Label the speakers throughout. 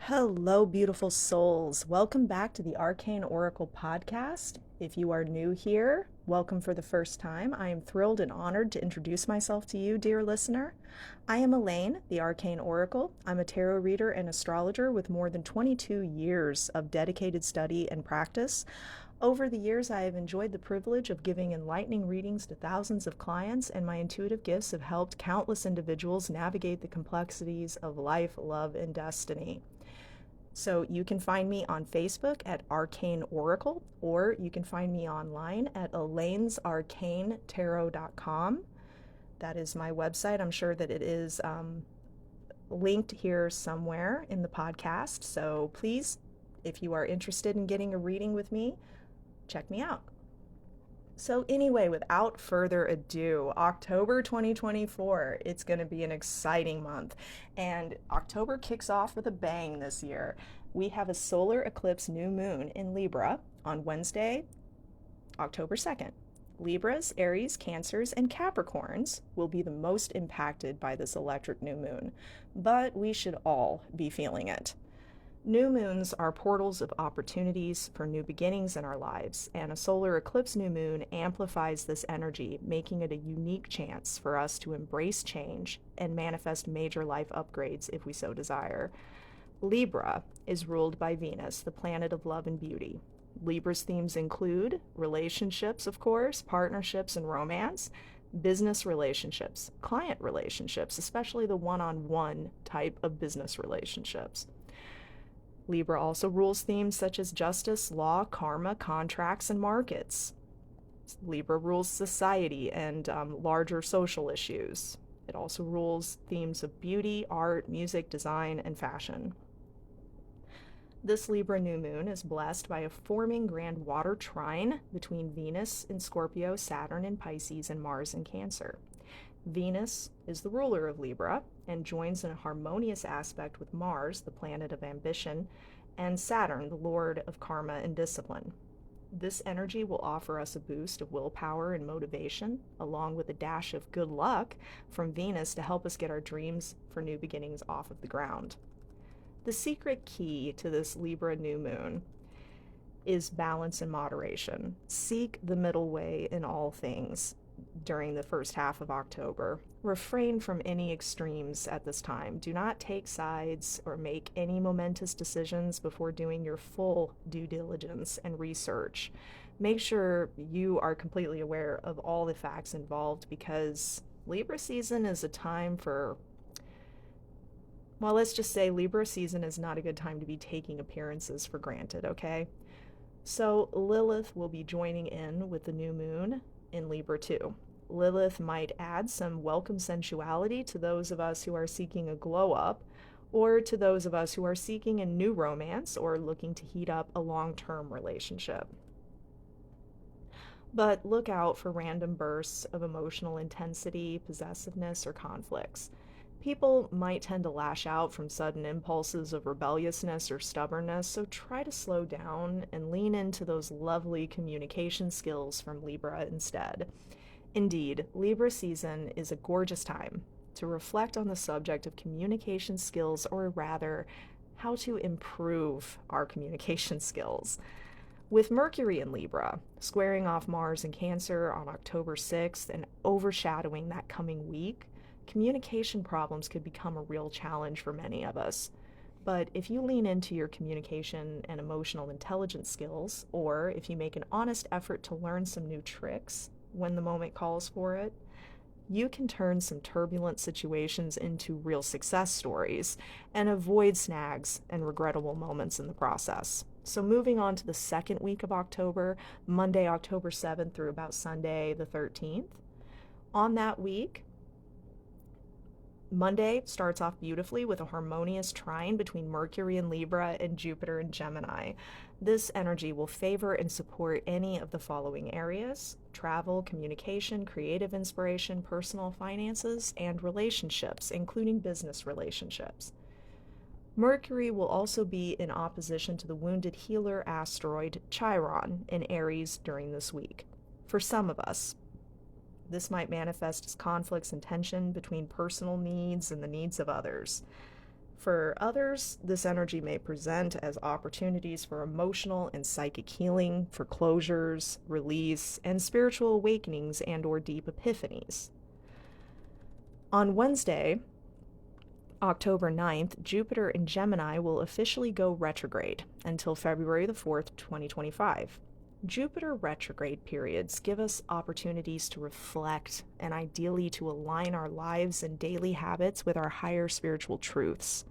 Speaker 1: Hello, beautiful souls. Welcome back to the Arcane Oracle podcast. If you are new here, welcome for the first time. I am thrilled and honored to introduce myself to you, dear listener. I am Elaine, the Arcane Oracle. I'm a tarot reader and astrologer with more than 22 years of dedicated study and practice. Over the years, I have enjoyed the privilege of giving enlightening readings to thousands of clients, and my intuitive gifts have helped countless individuals navigate the complexities of life, love, and destiny. So you can find me on Facebook at Arcane Oracle, or you can find me online at elainesarcanetarot.com. That is my website. I'm sure that it is linked here somewhere in the podcast. So please, if you are interested in getting a reading with me, check me out. So anyway, without further ado, October 2024, it's going to be an exciting month. And October kicks off with a bang this year. We have a solar eclipse new moon in Libra on Wednesday, October 2nd. Libras, Aries, Cancers, and Capricorns will be the most impacted by this electric new moon, but we should all be feeling it. New moons are portals of opportunities for new beginnings in our lives, and a solar eclipse new moon amplifies this energy, making it a unique chance for us to embrace change and manifest major life upgrades if we so desire. Libra is ruled by Venus, the planet of love and beauty. Libra's themes include relationships, of course, partnerships and romance, business relationships, client relationships, especially the one-on-one type of business relationships. Libra also rules themes such as justice, law, karma, contracts, and markets. Libra rules society and larger social issues. It also rules themes of beauty, art, music, design, and fashion. This Libra new moon is blessed by a forming grand water trine between Venus in Scorpio, Saturn in Pisces, and Mars in Cancer. Venus is the ruler of Libra and joins in a harmonious aspect with Mars, the planet of ambition, and Saturn, the lord of karma and discipline. This energy will offer us a boost of willpower and motivation, along with a dash of good luck from Venus to help us get our dreams for new beginnings off of the ground. The secret key to this Libra new moon is balance and moderation. Seek the middle way in all things during the first half of October. Refrain from any extremes at this time. Do not take sides or make any momentous decisions before doing your full due diligence and research. Make sure you are completely aware of all the facts involved, because Libra season is a time for, well, let's just say Libra season is not a good time to be taking appearances for granted, okay? So Lilith will be joining in with the new moon in Libra too. Lilith might add some welcome sensuality to those of us who are seeking a glow up, or to those of us who are seeking a new romance or looking to heat up a long-term relationship. But look out for random bursts of emotional intensity, possessiveness, or conflicts. People might tend to lash out from sudden impulses of rebelliousness or stubbornness, so try to slow down and lean into those lovely communication skills from Libra instead. Indeed, Libra season is a gorgeous time to reflect on the subject of communication skills, or rather, how to improve our communication skills. With Mercury in Libra, squaring off Mars in Cancer on October 6th and overshadowing that coming week, communication problems could become a real challenge for many of us. But if you lean into your communication and emotional intelligence skills, or if you make an honest effort to learn some new tricks when the moment calls for it, you can turn some turbulent situations into real success stories and avoid snags and regrettable moments in the process. So moving on to the second week of October, Monday, October 7th through about Sunday, the 13th. On that week, Monday starts off beautifully with a harmonious trine between Mercury in Libra and Jupiter in Gemini. This energy will favor and support any of the following areas: travel, communication, creative inspiration, personal finances, and relationships, including business relationships. Mercury will also be in opposition to the wounded healer asteroid Chiron in Aries during this week. For some of us, this might manifest as conflicts and tension between personal needs and the needs of others. For others, this energy may present as opportunities for emotional and psychic healing, for closures, release, and spiritual awakenings and/or deep epiphanies. On Wednesday, October 9th, Jupiter in Gemini will officially go retrograde until February the 4th, 2025. Jupiter retrograde periods give us opportunities to reflect and ideally to align our lives and daily habits with our higher spiritual truths.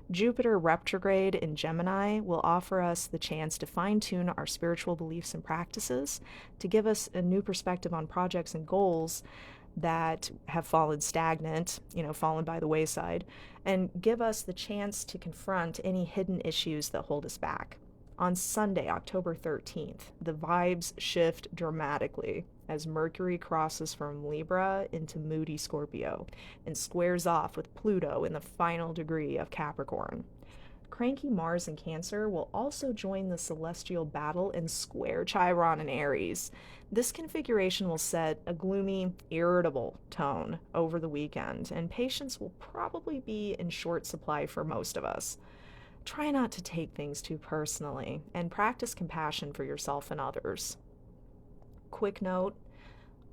Speaker 1: Jupiter retrograde in Gemini will offer us the chance to fine-tune our spiritual beliefs and practices, to give us a new perspective on projects and goals that have fallen stagnant, fallen by the wayside, and give us the chance to confront any hidden issues that hold us back. On Sunday, October 13th, the vibes shift dramatically as Mercury crosses from Libra into moody Scorpio and squares off with Pluto in the final degree of Capricorn. Cranky Mars in Cancer will also join the celestial battle and square Chiron in Aries. This configuration will set a gloomy, irritable tone over the weekend, and patience will probably be in short supply for most of us. Try not to take things too personally, and practice compassion for yourself and others. Quick note,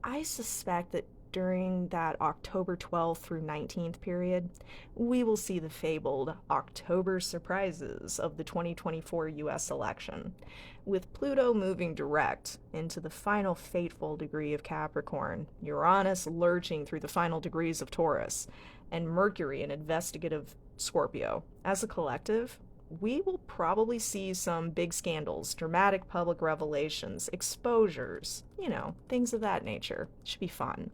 Speaker 1: I suspect that during that October 12th through 19th period, we will see the fabled October surprises of the 2024 US election, with Pluto moving direct into the final fateful degree of Capricorn, Uranus lurching through the final degrees of Taurus, and Mercury in investigative Scorpio. As a collective, we will probably see some big scandals, dramatic public revelations, exposures, things of that nature. Should be fun.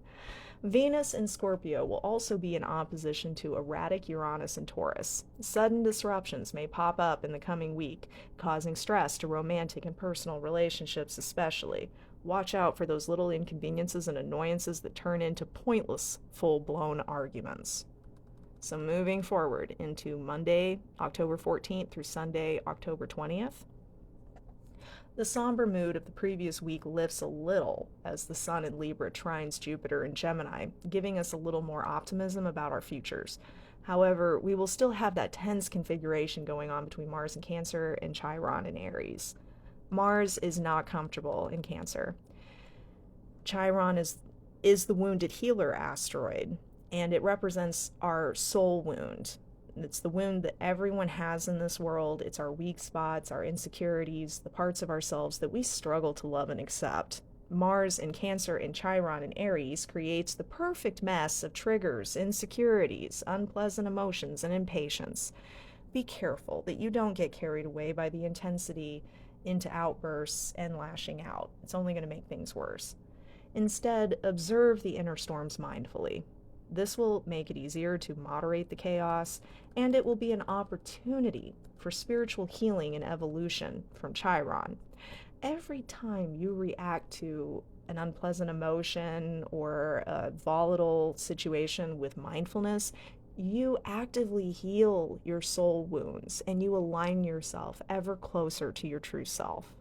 Speaker 1: Venus in Scorpio will also be in opposition to erratic Uranus and Taurus. Sudden disruptions may pop up in the coming week, causing stress to romantic and personal relationships especially. Watch out for those little inconveniences and annoyances that turn into pointless, full-blown arguments. So moving forward into Monday, October 14th through Sunday, October 20th, the somber mood of the previous week lifts a little as the Sun in Libra trines Jupiter in Gemini, giving us a little more optimism about our futures. However, we will still have that tense configuration going on between Mars in Cancer and Chiron in Aries. Mars is not comfortable in Cancer. Chiron is the wounded healer asteroid, and it represents our soul wound. It's the wound that everyone has in this world. It's our weak spots, our insecurities, the parts of ourselves that we struggle to love and accept. Mars in Cancer and Chiron in Aries creates the perfect mess of triggers, insecurities, unpleasant emotions, and impatience. Be careful that you don't get carried away by the intensity into outbursts and lashing out. It's only going to make things worse. Instead, observe the inner storms mindfully. This will make it easier to moderate the chaos, and it will be an opportunity for spiritual healing and evolution from Chiron. Every time you react to an unpleasant emotion or a volatile situation with mindfulness, you actively heal your soul wounds and you align yourself ever closer to your true self.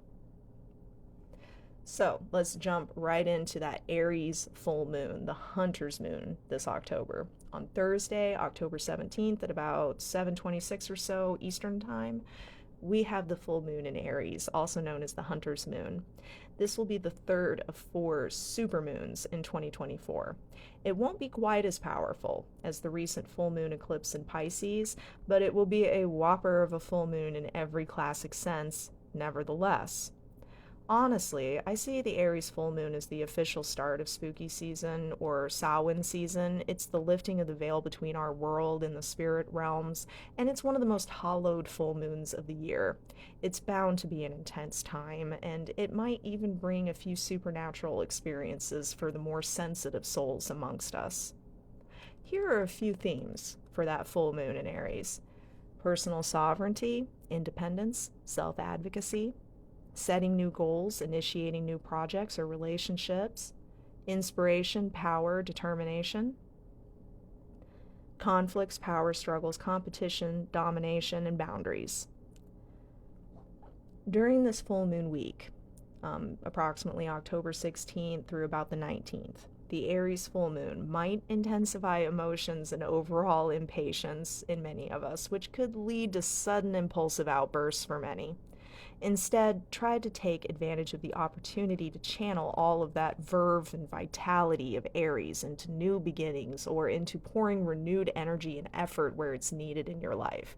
Speaker 1: So let's jump right into that Aries full moon, the Hunter's moon, this October. On Thursday, October 17th at about 7:26 or so Eastern Time, we have the full moon in Aries, also known as the Hunter's moon. This will be the third of 4 supermoons in 2024. It won't be quite as powerful as the recent full moon eclipse in Pisces, but it will be a whopper of a full moon in every classic sense, nevertheless. Honestly, I see the Aries full moon as the official start of spooky season or Samhain season. It's the lifting of the veil between our world and the spirit realms, and it's one of the most hallowed full moons of the year. It's bound to be an intense time, and it might even bring a few supernatural experiences for the more sensitive souls amongst us. Here are a few themes for that full moon in Aries: personal sovereignty, independence, self-advocacy, setting new goals, initiating new projects or relationships, inspiration, power, determination, conflicts, power struggles, competition, domination, and boundaries. During this full moon week, approximately October 16th through about the 19th, the Aries full moon might intensify emotions and overall impatience in many of us, which could lead to sudden impulsive outbursts for many. Instead, try to take advantage of the opportunity to channel all of that verve and vitality of Aries into new beginnings or into pouring renewed energy and effort where it's needed in your life.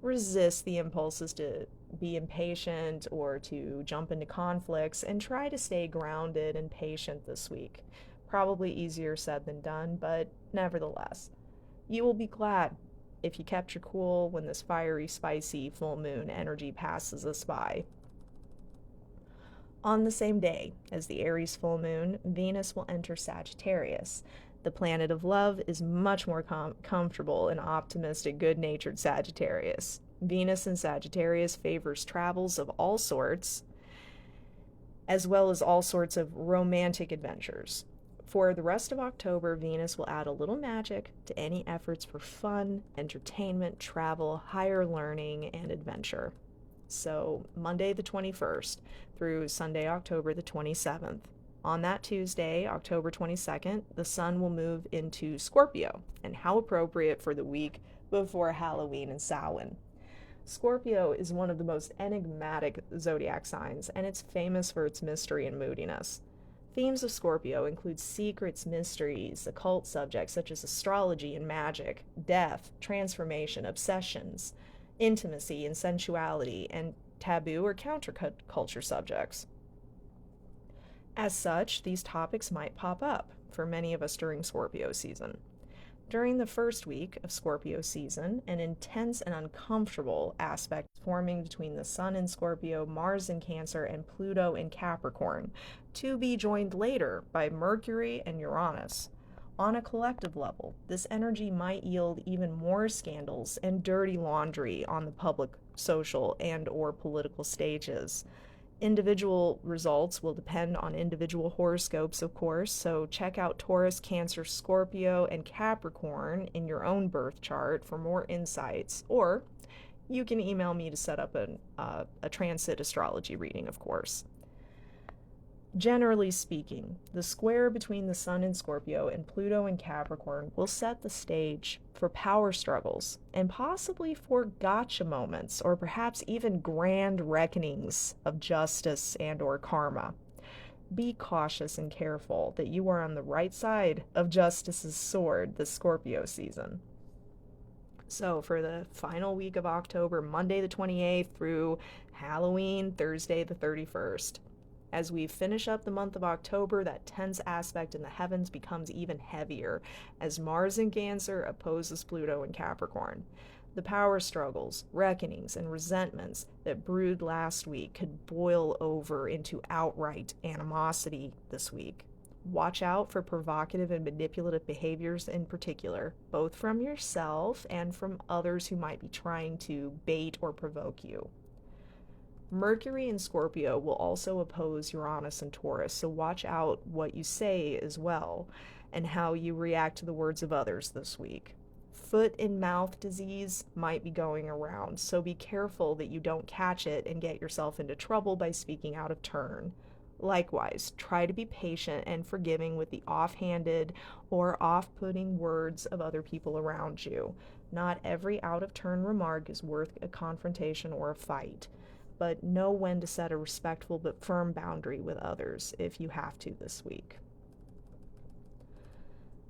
Speaker 1: Resist the impulses to be impatient or to jump into conflicts and try to stay grounded and patient this week. Probably easier said than done, but nevertheless, you will be glad if you kept your cool when this fiery, spicy full moon energy passes us by. On the same day as the Aries full moon, Venus will enter Sagittarius. The planet of love is much more comfortable and optimistic, good-natured Sagittarius. Venus in Sagittarius favors travels of all sorts, as well as all sorts of romantic adventures. For the rest of October, Venus will add a little magic to any efforts for fun, entertainment, travel, higher learning, and adventure. So Monday the 21st through Sunday, October the 27th. On that Tuesday, October 22nd, the sun will move into Scorpio, and how appropriate for the week before Halloween and Samhain. Scorpio is one of the most enigmatic zodiac signs, and it's famous for its mystery and moodiness. Themes of Scorpio include secrets, mysteries, occult subjects such as astrology and magic, death, transformation, obsessions, intimacy and sensuality, and taboo or counterculture subjects. As such, these topics might pop up for many of us during Scorpio season. During the first week of Scorpio season, an intense and uncomfortable aspect is forming between the Sun in Scorpio, Mars in Cancer, and Pluto in Capricorn, to be joined later by Mercury and Uranus. On a collective level, this energy might yield even more scandals and dirty laundry on the public, social, and/or political stages. Individual results will depend on individual horoscopes, of course, so check out Taurus, Cancer, Scorpio, and Capricorn in your own birth chart for more insights, or you can email me to set up a transit astrology reading, of course. Generally speaking, the square between the Sun in Scorpio and Pluto in Capricorn will set the stage for power struggles and possibly for gotcha moments or perhaps even grand reckonings of justice and/or karma. Be cautious and careful that you are on the right side of justice's sword this Scorpio season. So for the final week of October, Monday the 28th through Halloween, Thursday the 31st. As we finish up the month of October, that tense aspect in the heavens becomes even heavier as Mars in Cancer opposes Pluto in Capricorn. The power struggles, reckonings, and resentments that brewed last week could boil over into outright animosity this week. Watch out for provocative and manipulative behaviors in particular, both from yourself and from others who might be trying to bait or provoke you. Mercury in Scorpio will also oppose Uranus and Taurus, so watch out what you say as well and how you react to the words of others this week. Foot and mouth disease might be going around, so be careful that you don't catch it and get yourself into trouble by speaking out of turn. Likewise, try to be patient and forgiving with the offhanded or off-putting words of other people around you. Not every out-of-turn remark is worth a confrontation or a fight, but know when to set a respectful but firm boundary with others if you have to this week.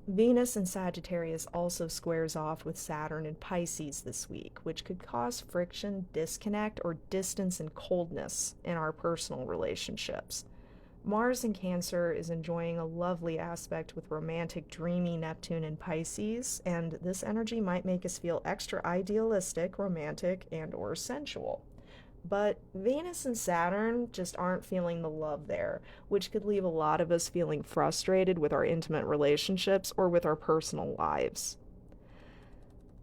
Speaker 1: Venus in Sagittarius also squares off with Saturn in Pisces this week, which could cause friction, disconnect, or distance and coldness in our personal relationships. Mars in Cancer is enjoying a lovely aspect with romantic, dreamy Neptune in Pisces, and this energy might make us feel extra idealistic, romantic, and/or sensual. But Venus and Saturn just aren't feeling the love there, which could leave a lot of us feeling frustrated with our intimate relationships or with our personal lives.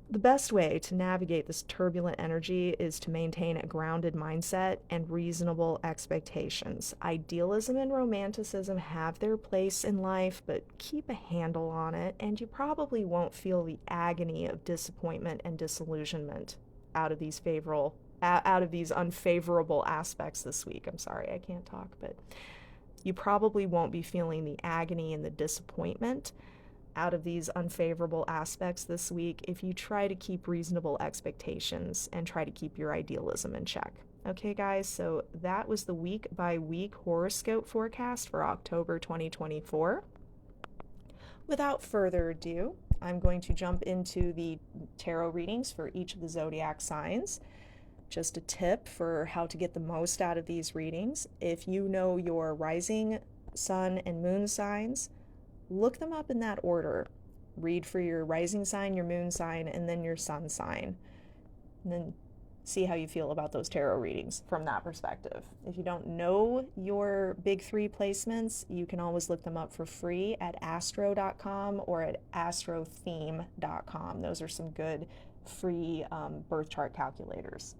Speaker 1: The best way to navigate this turbulent energy is to maintain a grounded mindset and reasonable expectations. Idealism and romanticism have their place in life, but keep a handle on it, and you probably won't feel the agony of disappointment and disillusionment out of these unfavorable aspects this week. I'm sorry, I can't talk, but You probably won't be feeling the agony and the disappointment out of these unfavorable aspects this week if you try to keep reasonable expectations and try to keep your idealism in check. Okay, guys, so that was the week by week horoscope forecast for October 2024. Without further ado, I'm going to jump into the tarot readings for each of the zodiac signs. Just a tip for how to get the most out of these readings. If you know your rising, sun, and moon signs, look them up in that order. Read for your rising sign, your moon sign, and then your sun sign. And then see how you feel about those tarot readings from that perspective. If you don't know your big three placements, you can always look them up for free at astro.com or at astrotheme.com. Those are some good free birth chart calculators.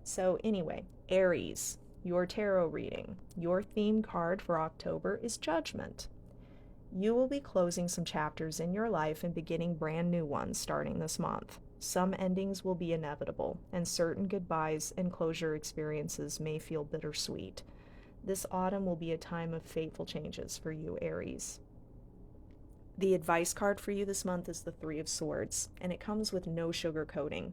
Speaker 1: So anyway, Aries, your tarot reading. Your theme card for October is Judgment. You will be closing some chapters in your life and beginning brand new ones starting this month. Some endings will be inevitable, and certain goodbyes and closure experiences may feel bittersweet. This autumn will be a time of fateful changes for you, Aries. The advice card for you this month is the Three of Swords, and it comes with no sugarcoating.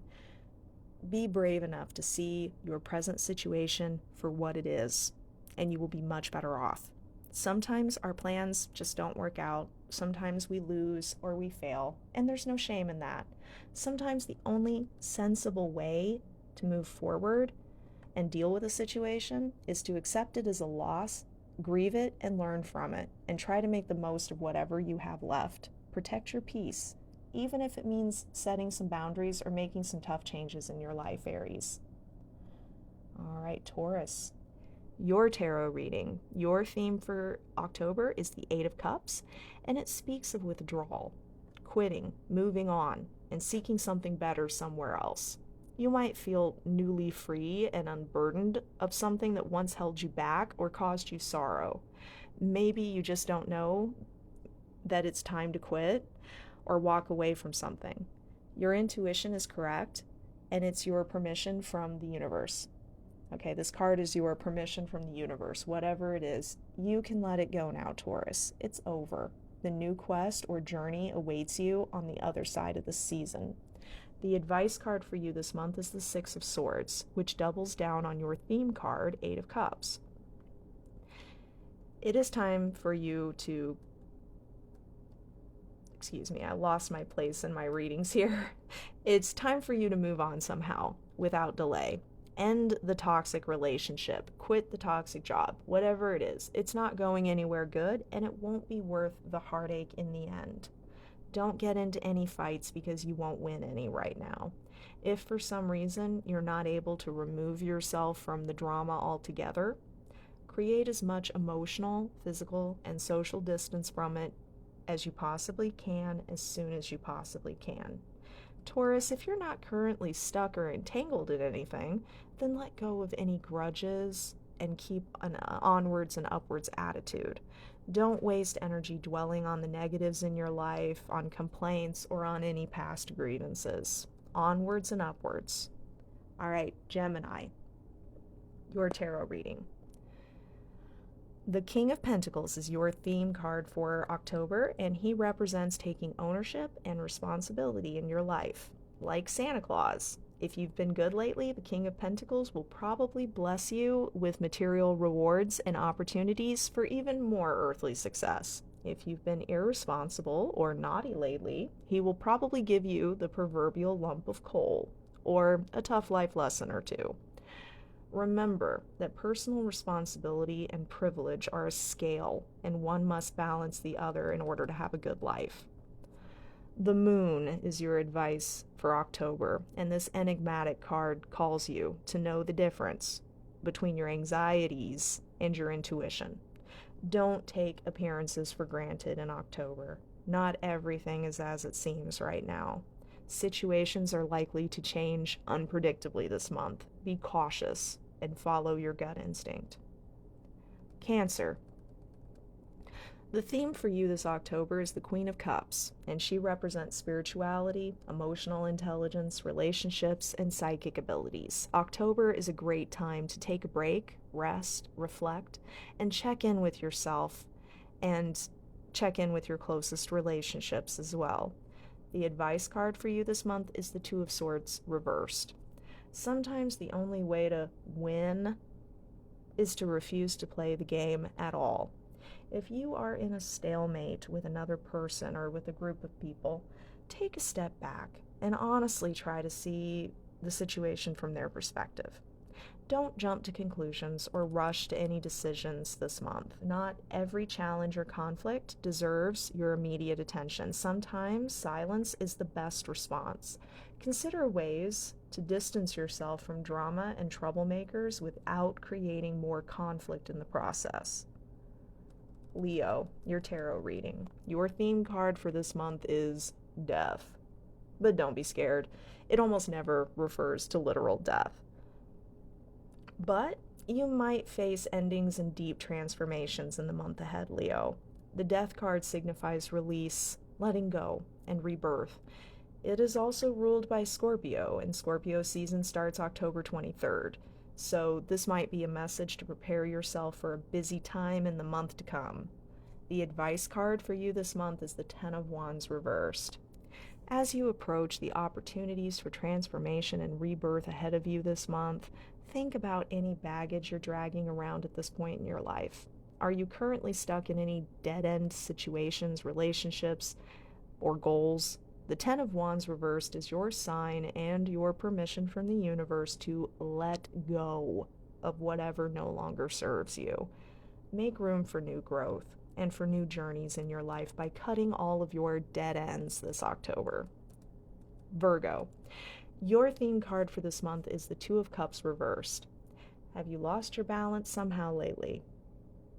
Speaker 1: Be brave enough to see your present situation for what it is, and you will be much better off. Sometimes our plans just don't work out. Sometimes we lose or we fail, and there's no shame in that. Sometimes the only sensible way to move forward and deal with a situation is to accept it as a loss, grieve it, and learn from it, and try to make the most of whatever you have left. Protect your peace, even if it means setting some boundaries or making some tough changes in your life, Aries. All right, Taurus. Your tarot reading, your theme for October is the Eight of Cups, and it speaks of withdrawal, quitting, moving on, and seeking something better somewhere else. You might feel newly free and unburdened of something that once held you back or caused you sorrow. Maybe you just don't know that it's time to quit or walk away from something. Your intuition is correct, and it's your permission from the universe. Okay, this card is your permission from the universe. Whatever it is, you can let it go now, Taurus. It's over. The new quest or journey awaits you on the other side of the season. The advice card for you this month is the Six of Swords, which doubles down on your theme card, Eight of Cups. It is time for you to... Excuse me, I lost my place in my readings here. It's time for you to move on somehow, without delay. End the toxic relationship, quit the toxic job, whatever it is. It's not going anywhere good, and it won't be worth the heartache in the end. Don't get into any fights because you won't win any right now. If for some reason you're not able to remove yourself from the drama altogether, create as much emotional, physical, and social distance from it as you possibly can as soon as you possibly can. Taurus, if you're not currently stuck or entangled in anything, then let go of any grudges and keep an onwards and upwards attitude. Don't waste energy dwelling on the negatives in your life, on complaints, or on any past grievances. Onwards and upwards. All right, Gemini, your tarot reading. The King of Pentacles is your theme card for October, and he represents taking ownership and responsibility in your life. Like Santa Claus, if you've been good lately, the King of Pentacles will probably bless you with material rewards and opportunities for even more earthly success. If you've been irresponsible or naughty lately, he will probably give you the proverbial lump of coal or a tough life lesson or two. Remember that personal responsibility and privilege are a scale, and one must balance the other in order to have a good life. The Moon is your advice for October, and this enigmatic card calls you to know the difference between your anxieties and your intuition. Don't take appearances for granted in October. Not everything is as it seems right now. Situations are likely to change unpredictably this month. Be cautious and follow your gut instinct. Cancer. The theme for you this October is the Queen of Cups, and she represents spirituality, emotional intelligence, relationships, and psychic abilities. October is a great time to take a break, rest, reflect, and check in with yourself and check in with your closest relationships as well. The advice card for you this month is the Two of Swords reversed. Sometimes the only way to win is to refuse to play the game at all. If you are in a stalemate with another person or with a group of people, take a step back and honestly try to see the situation from their perspective. Don't jump to conclusions or rush to any decisions this month. Not every challenge or conflict deserves your immediate attention. Sometimes silence is the best response. Consider ways to distance yourself from drama and troublemakers without creating more conflict in the process. Leo, your tarot reading. Your theme card for this month is death. But don't be scared. It almost never refers to literal death. But you might face endings and deep transformations in the month ahead, Leo. The death card signifies release, letting go, and rebirth. It is also ruled by Scorpio, and Scorpio season starts October 23rd. So this might be a message to prepare yourself for a busy time in the month to come. The advice card for you this month is the Ten of Wands reversed. As you approach the opportunities for transformation and rebirth ahead of you this month, think about any baggage you're dragging around at this point in your life. Are you currently stuck in any dead-end situations, relationships, or goals? The Ten of Wands reversed is your sign and your permission from the universe to let go of whatever no longer serves you. Make room for new growth and for new journeys in your life by cutting all of your dead ends this October. Virgo, your theme card for this month is the Two of Cups reversed. Have you lost your balance somehow lately?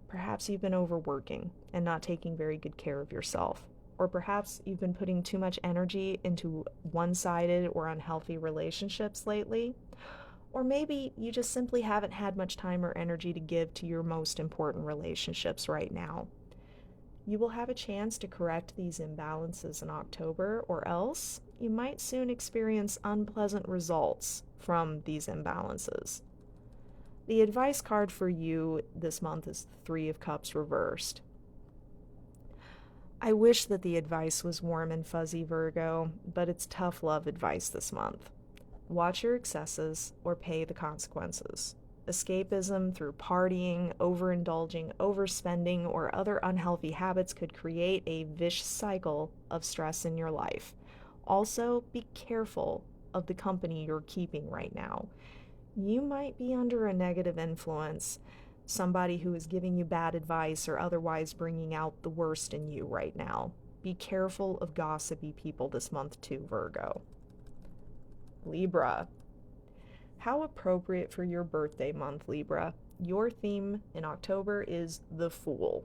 Speaker 1: Perhaps you've been overworking and not taking very good care of yourself. Or perhaps you've been putting too much energy into one-sided or unhealthy relationships lately. Or maybe you just simply haven't had much time or energy to give to your most important relationships right now. You will have a chance to correct these imbalances in October, or else you might soon experience unpleasant results from these imbalances. The advice card for you this month is the Three of Cups reversed. I wish that the advice was warm and fuzzy, Virgo, but it's tough love advice this month. Watch your excesses or pay the consequences. Escapism through partying, overindulging, overspending, or other unhealthy habits could create a vicious cycle of stress in your life. Also, be careful of the company you're keeping right now. You might be under a negative influence, somebody who is giving you bad advice or otherwise bringing out the worst in you right now. Be careful of gossipy people this month too, Virgo. Libra. How appropriate for your birthday month, Libra. Your theme in October is the Fool.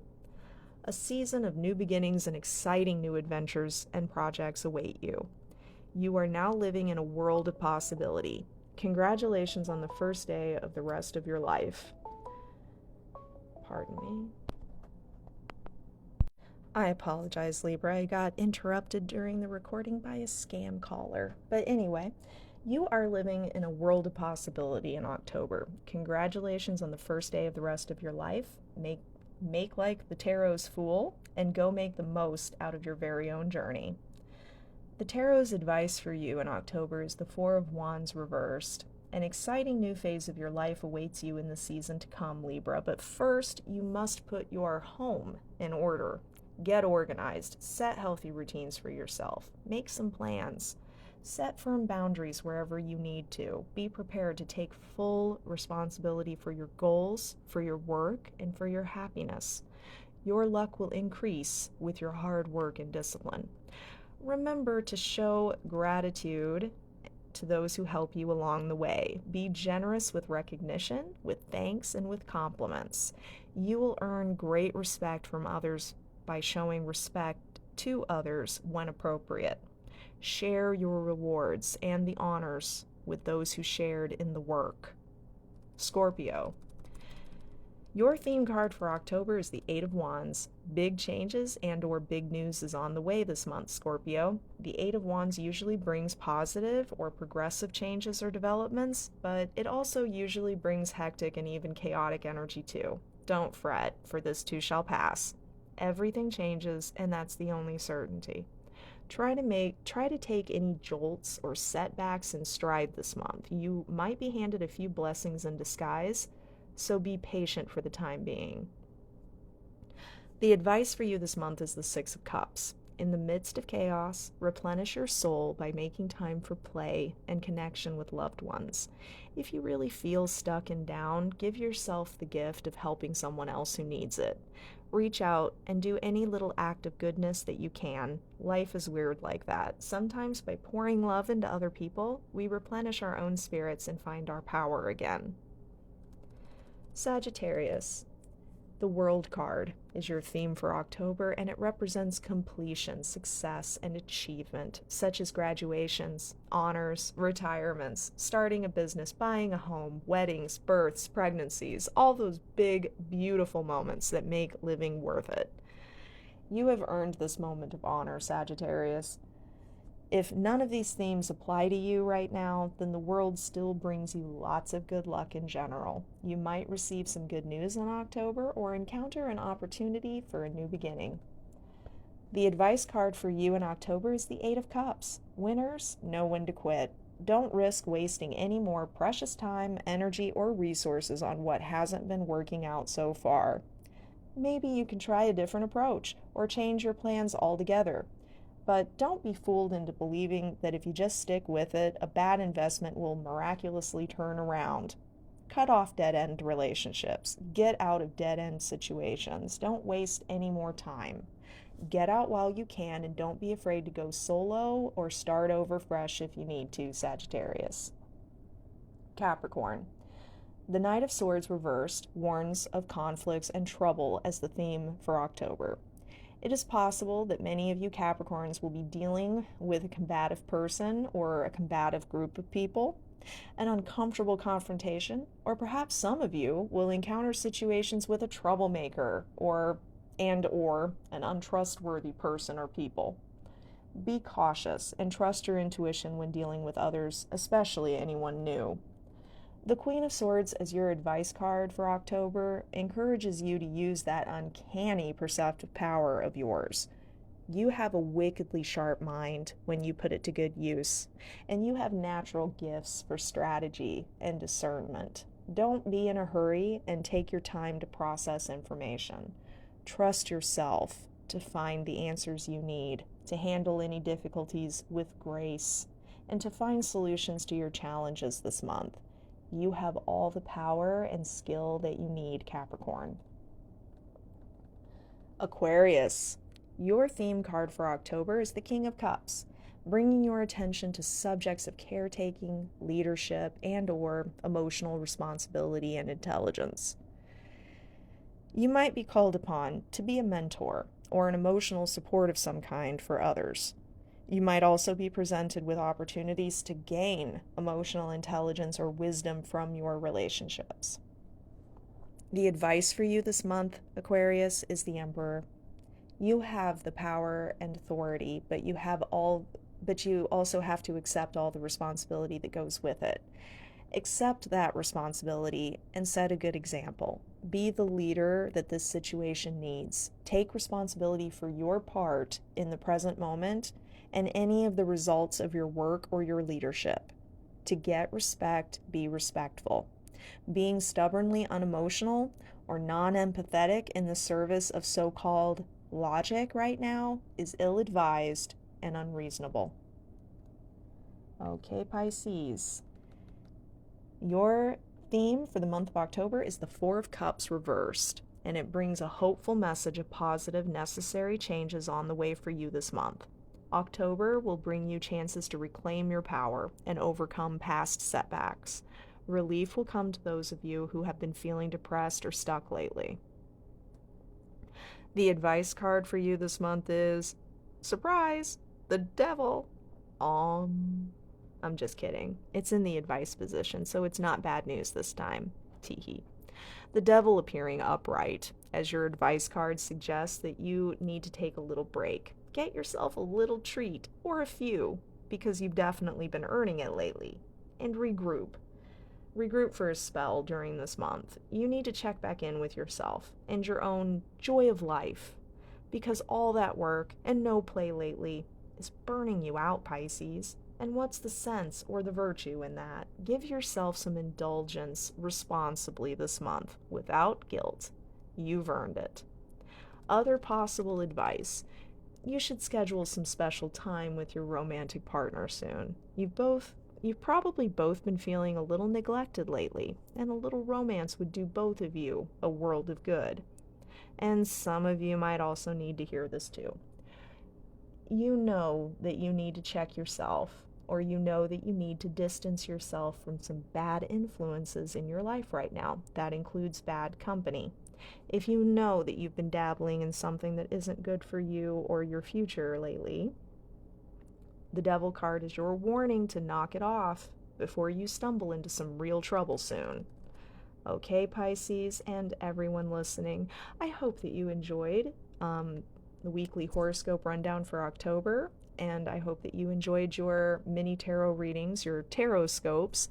Speaker 1: A season of new beginnings and exciting new adventures and projects await you. You are now living in a world of possibility. Congratulations on the first day of the rest of your life. Pardon me. I apologize, Libra. I got interrupted during the recording by a scam caller. But anyway, you are living in a world of possibility in October. Congratulations on the first day of the rest of your life. Make like the tarot's fool and go make the most out of your very own journey. The tarot's advice for you in October is the Four of Wands reversed. An exciting new phase of your life awaits you in the season to come, Libra, but first you must put your home in order. Get organized, set healthy routines for yourself, make some plans, set firm boundaries wherever you need to. Be prepared to take full responsibility for your goals, for your work, and for your happiness. Your luck will increase with your hard work and discipline. Remember to show gratitude to those who help you along the way. Be generous with recognition, with thanks, and with compliments. You will earn great respect from others by showing respect to others when appropriate. Share your rewards and the honors with those who shared in the work. Scorpio. Your theme card for October is the Eight of Wands. Big changes and or big news is on the way this month, Scorpio. The Eight of Wands usually brings positive or progressive changes or developments, but it also usually brings hectic and even chaotic energy too. Don't fret, for this too shall pass. Everything changes, and that's the only certainty. Try to take any jolts or setbacks in stride this month. You might be handed a few blessings in disguise, so be patient for the time being. The advice for you this month is the Six of Cups. In the midst of chaos, replenish your soul by making time for play and connection with loved ones. If you really feel stuck and down, give yourself the gift of helping someone else who needs it. Reach out and do any little act of goodness that you can. Life is weird like that. Sometimes by pouring love into other people, we replenish our own spirits and find our power again. Sagittarius. The World card is your theme for October, and it represents completion, success, and achievement, such as graduations, honors, retirements, starting a business, buying a home, weddings, births, pregnancies, all those big, beautiful moments that make living worth it. You have earned this moment of honor, Sagittarius. If none of these themes apply to you right now, then the world still brings you lots of good luck in general. You might receive some good news in October or encounter an opportunity for a new beginning. The advice card for you in October is the Eight of Cups. Winners know when to quit. Don't risk wasting any more precious time, energy, or resources on what hasn't been working out so far. Maybe you can try a different approach or change your plans altogether. But don't be fooled into believing that if you just stick with it, a bad investment will miraculously turn around. Cut off dead-end relationships. Get out of dead-end situations. Don't waste any more time. Get out while you can, and don't be afraid to go solo or start over fresh if you need to, Sagittarius. Capricorn. The Knight of Swords reversed warns of conflicts and trouble as the theme for October. It is possible that many of you Capricorns will be dealing with a combative person or a combative group of people, an uncomfortable confrontation, or perhaps some of you will encounter situations with a troublemaker or an untrustworthy person or people. Be cautious and trust your intuition when dealing with others, especially anyone new. The Queen of Swords as your advice card for October encourages you to use that uncanny perceptive power of yours. You have a wickedly sharp mind when you put it to good use, and you have natural gifts for strategy and discernment. Don't be in a hurry and take your time to process information. Trust yourself to find the answers you need, to handle any difficulties with grace, and to find solutions to your challenges this month. You have all the power and skill that you need, Capricorn. Aquarius. Your theme card for October is the King of Cups, bringing your attention to subjects of caretaking, leadership, and/or emotional responsibility and intelligence. You might be called upon to be a mentor or an emotional support of some kind for others. You might also be presented with opportunities to gain emotional intelligence or wisdom from your relationships. The advice for you this month, Aquarius, is the Emperor. You have the power and authority, but you also have to accept all the responsibility that goes with it. Accept that responsibility and set a good example. Be the leader that this situation needs. Take responsibility for your part in the present moment and any of the results of your work or your leadership. To get respect, be respectful. Being stubbornly unemotional or non-empathetic in the service of so-called logic right now is ill-advised and unreasonable. Okay, Pisces. Your theme for the month of October is the Four of Cups reversed, and it brings a hopeful message of positive, necessary changes on the way for you this month. October will bring you chances to reclaim your power and overcome past setbacks. Relief will come to those of you who have been feeling depressed or stuck lately. The advice card for you this month is, surprise, the Devil. I'm just kidding. It's in the advice position, so it's not bad news this time. Teehee. The devil appearing upright, as your advice card suggests that you need to take a little break. Get yourself a little treat, or a few, because you've definitely been earning it lately. And regroup. Regroup for a spell during this month. You need to check back in with yourself and your own joy of life, because all that work and no play lately is burning you out, Pisces. And what's the sense or the virtue in that? Give yourself some indulgence responsibly this month, without guilt. You've earned it. Other possible advice: you should schedule some special time with your romantic partner soon. You've probably both been feeling a little neglected lately, and a little romance would do both of you a world of good. And some of you might also need to hear this too. You know that you need to check yourself, or you know that you need to distance yourself from some bad influences in your life right now. That includes bad company. If you know that you've been dabbling in something that isn't good for you or your future lately, the Devil card is your warning to knock it off before you stumble into some real trouble soon. Okay, Pisces, and everyone listening, I hope that you enjoyed the weekly horoscope rundown for October, and I hope that you enjoyed your mini tarot readings, your tarot scopes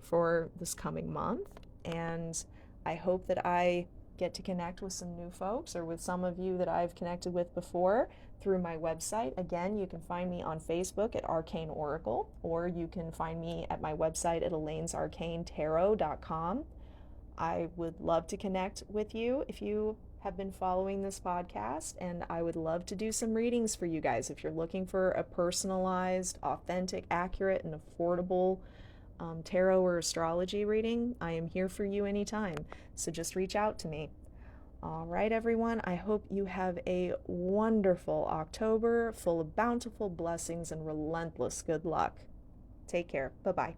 Speaker 1: for this coming month. And I hope that I get to connect with some new folks, or with some of you that I've connected with before through my website. Again, you can find me on Facebook at Arcane Oracle, or you can find me at my website at elainesarcanetarot.com. I would love to connect with you if you have been following this podcast, and I would love to do some readings for you guys. If you're looking for a personalized, authentic, accurate, and affordable tarot or astrology reading, I am here for you anytime. So just reach out to me. All right, everyone, I hope you have a wonderful October full of bountiful blessings and relentless good luck. Take care. Bye-bye.